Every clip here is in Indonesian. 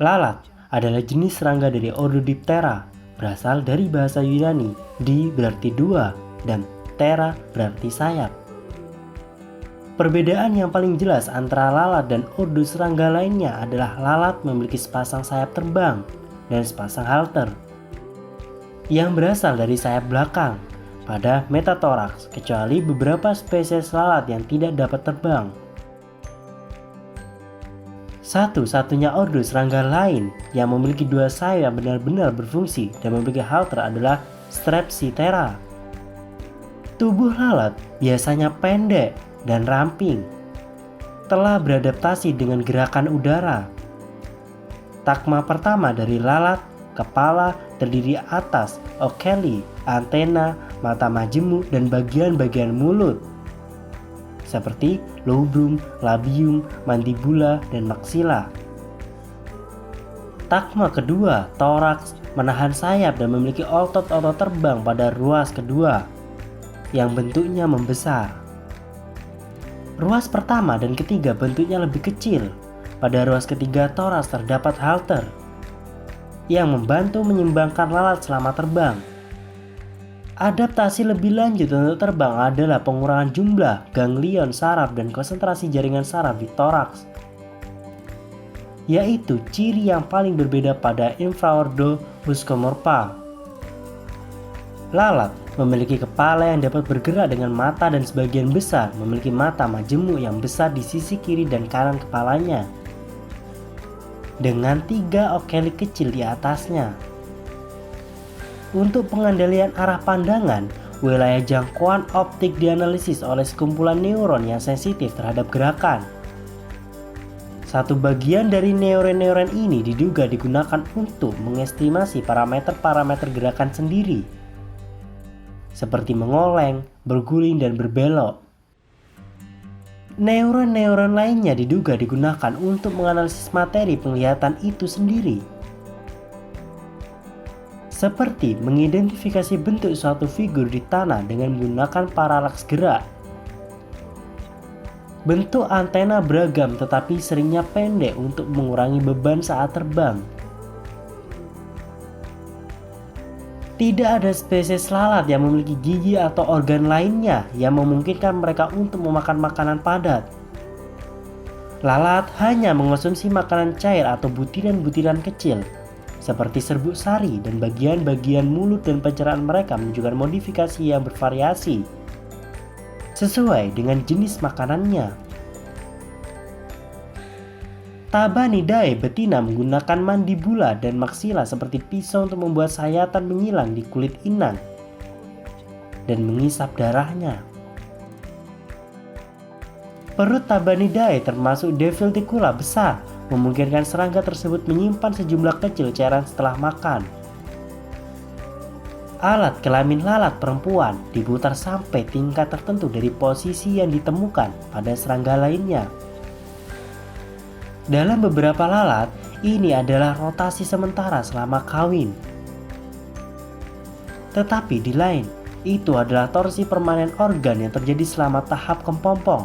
Lalat adalah jenis serangga dari ordo Diptera, berasal dari bahasa Yunani. Di berarti dua dan ptera berarti sayap. Perbedaan yang paling jelas antara lalat dan ordo serangga lainnya adalah lalat memiliki sepasang sayap terbang dan sepasang halter yang berasal dari sayap belakang pada metatoraks, kecuali beberapa spesies lalat yang tidak dapat terbang. Satu-satunya ordo serangga lain yang memiliki dua sayap yang benar-benar berfungsi dan memiliki halter adalah Strepsithera. Tubuh lalat biasanya pendek dan ramping, telah beradaptasi dengan gerakan udara. Tagma pertama dari lalat, kepala terdiri atas oceli, antena, mata majemuk, dan bagian-bagian mulut seperti lobrum, labium, mandibula, dan maksila. Tagma kedua, toraks, menahan sayap dan memiliki otot-otot terbang pada ruas kedua yang bentuknya membesar. Ruas pertama dan ketiga bentuknya lebih kecil. Pada ruas ketiga toraks terdapat halter yang membantu menyeimbangkan lalat selama terbang. Adaptasi lebih lanjut untuk terbang adalah pengurangan jumlah ganglion saraf dan konsentrasi jaringan saraf di toraks, yaitu ciri yang paling berbeda pada infraordo Muscomorpha. Lalat memiliki kepala yang dapat bergerak dengan mata dan sebagian besar memiliki mata majemuk yang besar di sisi kiri dan kanan kepalanya, dengan 3 oceli kecil di atasnya. Untuk pengendalian arah pandangan, wilayah jangkauan optik dianalisis oleh sekumpulan neuron yang sensitif terhadap gerakan. Satu bagian dari neuron-neuron ini diduga digunakan untuk mengestimasi parameter-parameter gerakan sendiri, seperti mengoleng, berguling, dan berbelok. Neuron-neuron lainnya diduga digunakan untuk menganalisis materi penglihatan itu sendiri, seperti mengidentifikasi bentuk suatu figur di tanah dengan menggunakan paralaks gerak. Bentuk antena beragam tetapi seringnya pendek untuk mengurangi beban saat terbang. Tidak ada spesies lalat yang memiliki gigi atau organ lainnya yang memungkinkan mereka untuk memakan makanan padat. Lalat hanya mengonsumsi makanan cair atau butiran-butiran kecil, seperti serbuk sari, dan bagian-bagian mulut dan pencernaan mereka menunjukkan modifikasi yang bervariasi sesuai dengan jenis makanannya. Tabanidae betina menggunakan mandibula dan maksila seperti pisau untuk membuat sayatan menyilang di kulit inang dan mengisap darahnya. Perut Tabanidae termasuk Devilticula besar, memungkinkan serangga tersebut menyimpan sejumlah kecil cairan setelah makan. Alat kelamin lalat perempuan diputar sampai tingkat tertentu dari posisi yang ditemukan pada serangga lainnya. Dalam beberapa lalat, ini adalah rotasi sementara selama kawin. Tetapi di lain, itu adalah torsi permanen organ yang terjadi selama tahap kepompong.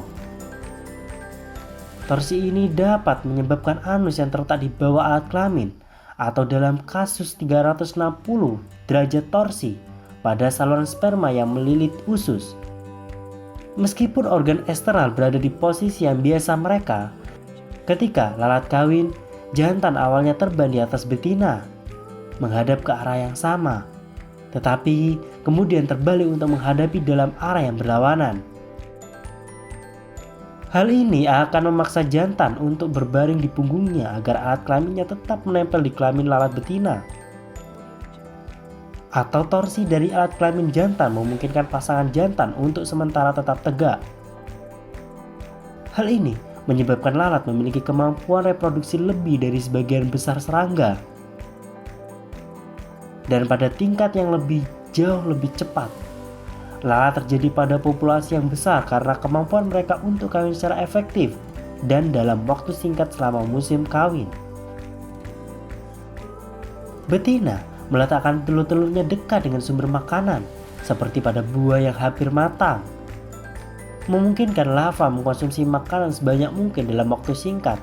Torsi ini dapat menyebabkan anus yang terletak di bawah alat kelamin, atau dalam kasus 360 derajat torsi pada saluran sperma yang melilit usus. Meskipun organ eksternal berada di posisi yang biasa mereka, ketika lalat kawin, jantan awalnya terbang di atas betina, menghadap ke arah yang sama, tetapi kemudian terbalik untuk menghadapi dalam arah yang berlawanan. Hal ini akan memaksa jantan untuk berbaring di punggungnya agar alat kelaminnya tetap menempel di kelamin lalat betina. Atau torsi dari alat kelamin jantan memungkinkan pasangan jantan untuk sementara tetap tegak. Hal ini menyebabkan lalat memiliki kemampuan reproduksi lebih dari sebagian besar serangga, dan pada tingkat yang jauh lebih cepat. Lalat terjadi pada populasi yang besar karena kemampuan mereka untuk kawin secara efektif dan dalam waktu singkat selama musim kawin. Betina meletakkan telur-telurnya dekat dengan sumber makanan, seperti pada buah yang hampir matang, memungkinkan larva mengkonsumsi makanan sebanyak mungkin dalam waktu singkat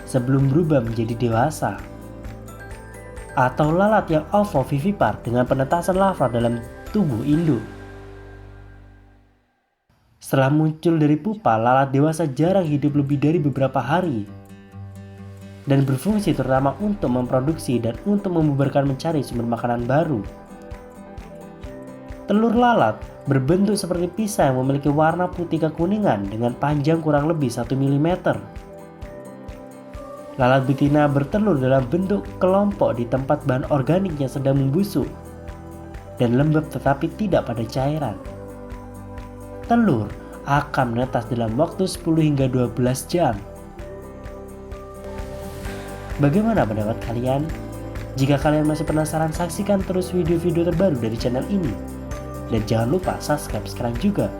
sebelum berubah menjadi dewasa. atau lalat yang ovovivipar dengan penetasan larva dalam tubuh induk. Setelah muncul dari pupa, lalat dewasa jarang hidup lebih dari beberapa hari dan berfungsi terutama untuk memproduksi dan untuk membubarkan mencari sumber makanan baru. Telur lalat berbentuk seperti pisau yang memiliki warna putih kekuningan dengan panjang kurang lebih 1 mm. Lalat betina bertelur dalam bentuk kelompok di tempat bahan organik yang sedang membusuk dan lembab tetapi tidak pada cairan. Telur akan menetas dalam waktu 10 hingga 12 jam. Bagaimana pendapat kalian? Jika kalian masih penasaran, saksikan terus video-video terbaru dari channel ini. Dan jangan lupa subscribe sekarang juga.